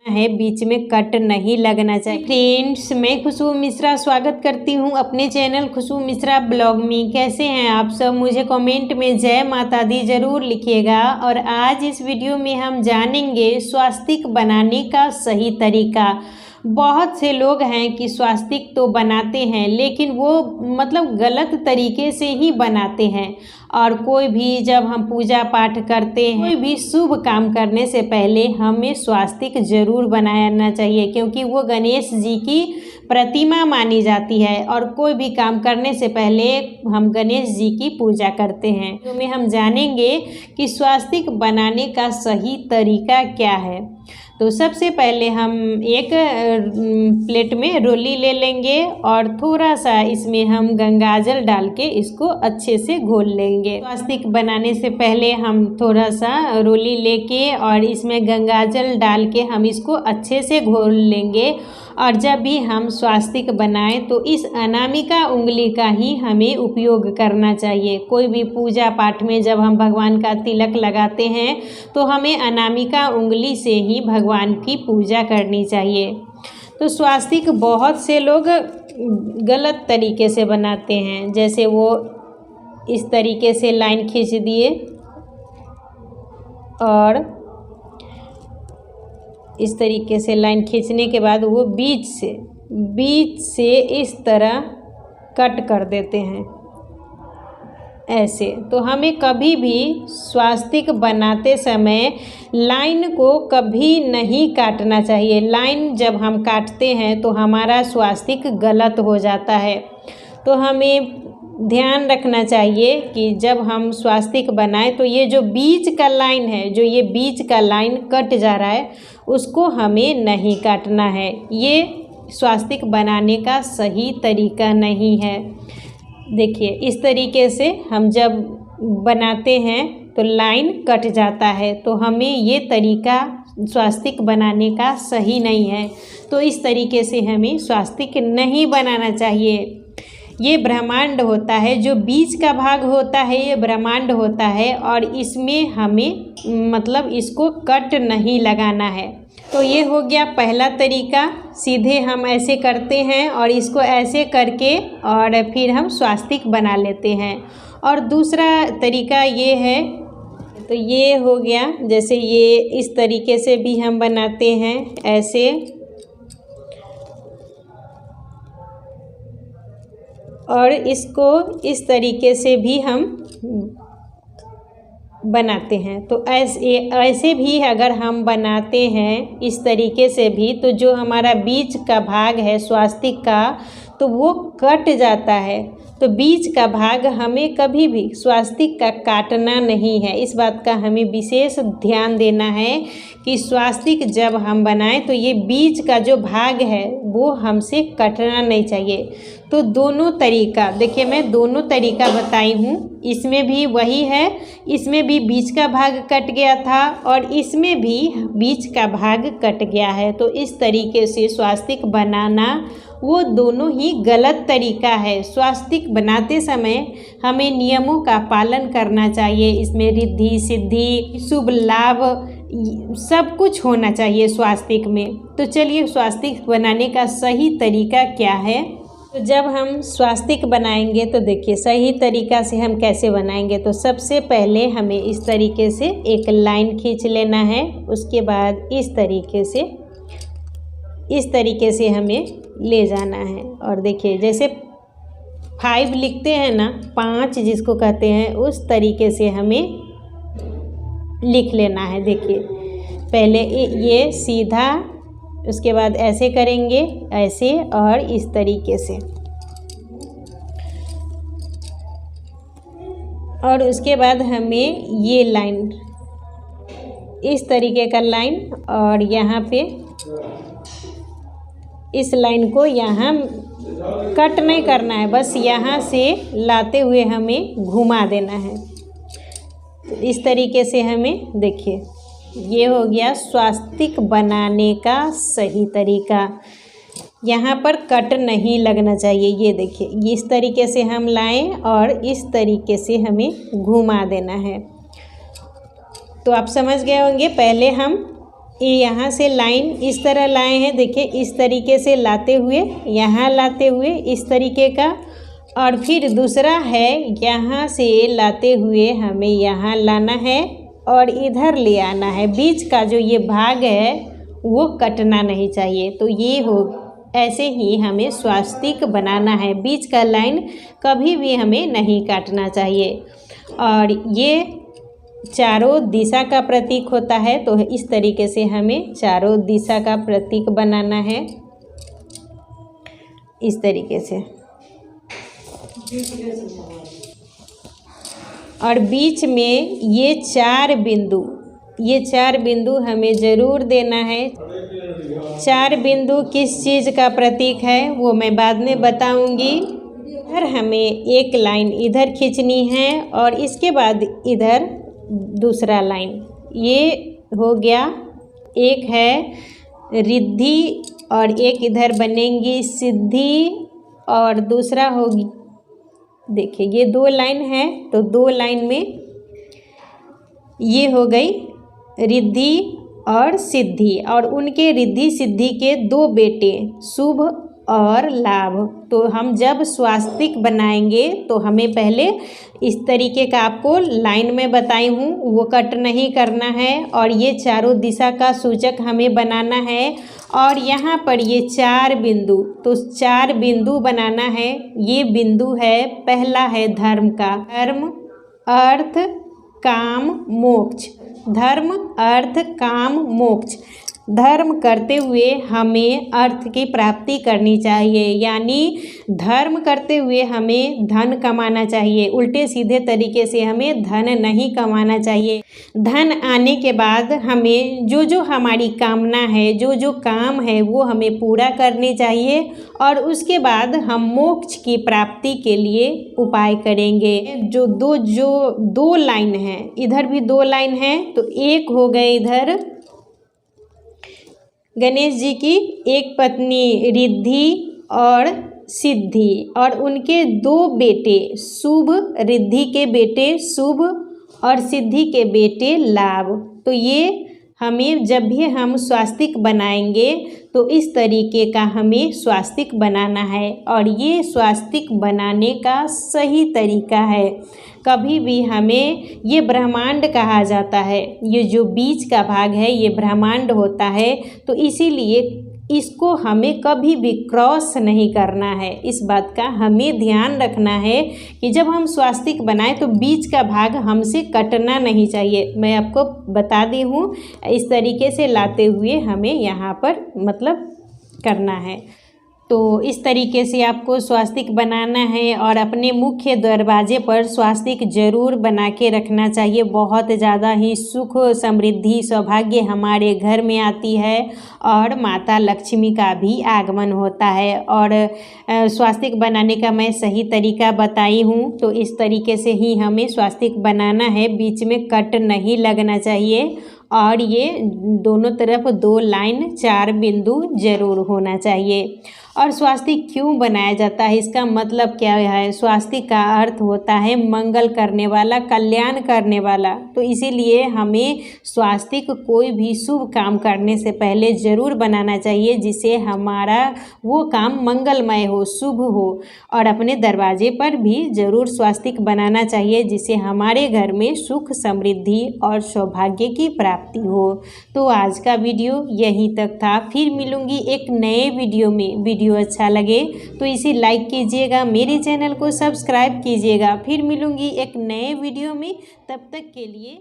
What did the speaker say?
है, बीच में कट नहीं लगना चाहिए। फ्रेंड्स, मैं खुशबू मिश्रा स्वागत करती हूँ अपने चैनल खुशबू मिश्रा ब्लॉग में। कैसे हैं आप सब? मुझे कमेंट में जय माता दी जरूर लिखिएगा। और आज इस वीडियो में हम जानेंगे स्वास्तिक बनाने का सही तरीका। बहुत से लोग हैं कि स्वास्तिक तो बनाते हैं, लेकिन वो गलत तरीके से ही बनाते हैं। और कोई भी जब हम पूजा पाठ करते हैं, कोई भी शुभ काम करने से पहले हमें स्वास्तिक जरूर बनाना चाहिए, क्योंकि वो गणेश जी की प्रतिमा मानी जाती है। और कोई भी काम करने से पहले हम गणेश जी की पूजा करते हैं। तो में हम जानेंगे कि स्वास्तिक बनाने का सही तरीका क्या है। तो सबसे पहले हम एक प्लेट में रोली ले लेंगे और थोड़ा सा इसमें हम गंगाजल डाल के इसको अच्छे से घोल लेंगे। स्वास्तिक बनाने से पहले हम थोड़ा सा रोली लेके और इसमें गंगाजल डाल के हम इसको अच्छे से घोल लेंगे। और जब भी हम स्वास्तिक बनाएं तो इस अनामिका उंगली का ही हमें उपयोग करना चाहिए। कोई भी पूजा पाठ में जब हम भगवान का तिलक लगाते हैं तो हमें अनामिका उंगली से ही भगवान की पूजा करनी चाहिए। तो स्वास्तिक बहुत से लोग गलत तरीके से बनाते हैं, जैसे वो इस तरीके से लाइन खींच दिए और इस तरीके से लाइन खींचने के बाद वो बीच से इस तरह कट कर देते हैं ऐसे। तो हमें कभी भी स्वास्तिक बनाते समय लाइन को कभी नहीं काटना चाहिए। लाइन जब हम काटते हैं तो हमारा स्वास्तिक गलत हो जाता है। तो हमें ध्यान रखना चाहिए कि जब हम स्वास्तिक बनाएं तो ये जो बीच का लाइन है, जो ये बीच का लाइन कट जा रहा है, उसको हमें नहीं काटना है। ये स्वास्तिक बनाने का सही तरीका नहीं है। देखिए, इस तरीके से हम जब बनाते हैं तो लाइन कट जाता है, तो हमें ये तरीका स्वास्तिक बनाने का सही नहीं है। तो इस तरीके से हमें स्वास्तिक नहीं बनाना चाहिए। ये ब्रह्मांड होता है, जो बीच का भाग होता है ये ब्रह्मांड होता है, और इसमें हमें इसको कट नहीं लगाना है। तो ये हो गया पहला तरीका। सीधे हम ऐसे करते हैं और इसको ऐसे करके और फिर हम स्वास्तिक बना लेते हैं। और दूसरा तरीका ये है, तो ये हो गया, जैसे ये इस तरीके से भी हम बनाते हैं ऐसे, और इसको इस तरीके से भी हम बनाते हैं। तो ऐसे भी अगर हम बनाते हैं इस तरीके से भी, तो जो हमारा बीच का भाग है स्वास्तिक का, तो वो कट जाता है। तो बीच का भाग हमें कभी भी स्वास्तिक का काटना नहीं है। इस बात का हमें विशेष ध्यान देना है कि स्वास्तिक जब हम बनाएं तो ये बीच का जो भाग है वो हमसे कटना नहीं चाहिए। तो दोनों तरीका देखिए, मैं दोनों तरीका बताई हूँ। इसमें भी वही है, इसमें भी बीच का भाग कट गया था और इसमें भी बीच का भाग कट गया है। तो इस तरीके से स्वास्तिक बनाना वो दोनों ही गलत तरीका है। स्वास्तिक बनाते समय हमें नियमों का पालन करना चाहिए। इसमें रिद्धि सिद्धि शुभ लाभ सब कुछ होना चाहिए स्वास्तिक में। तो चलिए, स्वास्तिक बनाने का सही तरीका क्या है। तो जब हम स्वास्तिक बनाएंगे तो देखिए सही तरीका से हम कैसे बनाएंगे। तो सबसे पहले हमें इस तरीके से एक लाइन खींच लेना है। उसके बाद इस तरीके से हमें ले जाना है। और देखिए, जैसे 5 लिखते हैं ना, 5 जिसको कहते हैं, उस तरीके से हमें लिख लेना है। देखिए, पहले ये सीधा, उसके बाद ऐसे करेंगे, ऐसे और इस तरीके से, और उसके बाद हमें ये लाइन, इस तरीके का लाइन, और यहाँ पे इस लाइन को यहाँ कट नहीं करना है, बस यहाँ से लाते हुए हमें घुमा देना है। तो इस तरीके से हमें, देखिए, ये हो गया स्वास्तिक बनाने का सही तरीका। यहाँ पर कट नहीं लगना चाहिए। ये देखिए, इस तरीके से हम लाएं और इस तरीके से हमें घुमा देना है। तो आप समझ गए होंगे। पहले हम ये यहाँ से लाइन इस तरह लाए हैं, देखिए इस तरीके से लाते हुए यहाँ लाते हुए इस तरीके का, और फिर दूसरा है यहाँ से लाते हुए हमें यहाँ लाना है और इधर ले आना है। बीच का जो ये भाग है वो कटना नहीं चाहिए। तो ये हो, ऐसे ही हमें स्वास्तिक बनाना है। बीच का लाइन कभी भी हमें नहीं काटना चाहिए। और ये चारों दिशा का प्रतीक होता है, तो इस तरीके से हमें चारों दिशा का प्रतीक बनाना है, इस तरीके से। और बीच में ये चार बिंदु हमें ज़रूर देना है। चार बिंदु किस चीज़ का प्रतीक है वो मैं बाद में बताऊंगी। इधर हमें एक लाइन इधर खींचनी है और इसके बाद इधर दूसरा लाइन, ये हो गया। एक है रिद्धि और एक इधर बनेंगी सिद्धि, और दूसरा होगी, देखिए ये दो लाइन है, तो दो लाइन में ये हो गई रिद्धि और सिद्धि, और उनके रिद्धि सिद्धि के दो बेटे शुभ और लाभ। तो हम जब स्वास्तिक बनाएंगे तो हमें पहले इस तरीके का, आपको लाइन में बताई हूँ, वो कट नहीं करना है, और ये चारों दिशा का सूचक हमें बनाना है। और यहाँ पर ये चार बिंदु, तो चार बिंदु बनाना है। ये बिंदु है, पहला है धर्म का, धर्म अर्थ काम मोक्ष, धर्म अर्थ काम मोक्ष। धर्म करते हुए हमें अर्थ की प्राप्ति करनी चाहिए, यानी धर्म करते हुए हमें धन कमाना चाहिए। उल्टे सीधे तरीके से हमें धन नहीं कमाना चाहिए। धन आने के बाद हमें जो जो हमारी कामना है, जो जो काम है, वो हमें पूरा करने चाहिए, और उसके बाद हम मोक्ष की प्राप्ति के लिए उपाय करेंगे। जो दो लाइन है, इधर भी दो लाइन है, तो एक हो गए इधर गणेश जी की एक पत्नी रिद्धि और सिद्धि, और उनके दो बेटे शुभ, रिद्धि के बेटे शुभ और सिद्धि के बेटे लाभ। तो ये हमें जब भी हम स्वास्तिक बनाएंगे तो इस तरीके का हमें स्वास्तिक बनाना है, और ये स्वास्तिक बनाने का सही तरीका है। कभी भी हमें, ये ब्रह्मांड कहा जाता है, ये जो बीच का भाग है ये ब्रह्मांड होता है, तो इसीलिए इसको हमें कभी भी क्रॉस नहीं करना है। इस बात का हमें ध्यान रखना है कि जब हम स्वास्तिक बनाएं तो बीच का भाग हमसे कटना नहीं चाहिए। मैं आपको बता दी हूँ, इस तरीके से लाते हुए हमें यहाँ पर मतलब करना है। तो इस तरीके से आपको स्वास्तिक बनाना है, और अपने मुख्य दरवाजे पर स्वास्तिक जरूर बना के रखना चाहिए। बहुत ज़्यादा ही सुख, समृद्धि, सौभाग्य हमारे घर में आती है, और माता लक्ष्मी का भी आगमन होता है। और स्वास्तिक बनाने का मैं सही तरीका बताई हूँ, तो इस तरीके से ही हमें स्वास्तिक बनाना है। बीच में कट नहीं लगना चाहिए, और ये दोनों तरफ दो लाइन, चार बिंदु जरूर होना चाहिए। और स्वास्तिक क्यों बनाया जाता है, इसका मतलब क्या है? स्वास्तिक का अर्थ होता है मंगल करने वाला, कल्याण करने वाला। तो इसीलिए हमें स्वास्तिक कोई भी शुभ काम करने से पहले ज़रूर बनाना चाहिए, जिससे हमारा वो काम मंगलमय हो, शुभ हो। और अपने दरवाजे पर भी ज़रूर स्वास्तिक बनाना चाहिए, जिससे हमारे घर में सुख, समृद्धि और सौभाग्य की प्राप्ति हो। तो आज का वीडियो यहीं तक था। फिर मिलूँगी एक नए वीडियो में। वीडियो अच्छा लगे तो इसे लाइक कीजिएगा, मेरे चैनल को सब्सक्राइब कीजिएगा। फिर मिलूँगी एक नए वीडियो में, तब तक के लिए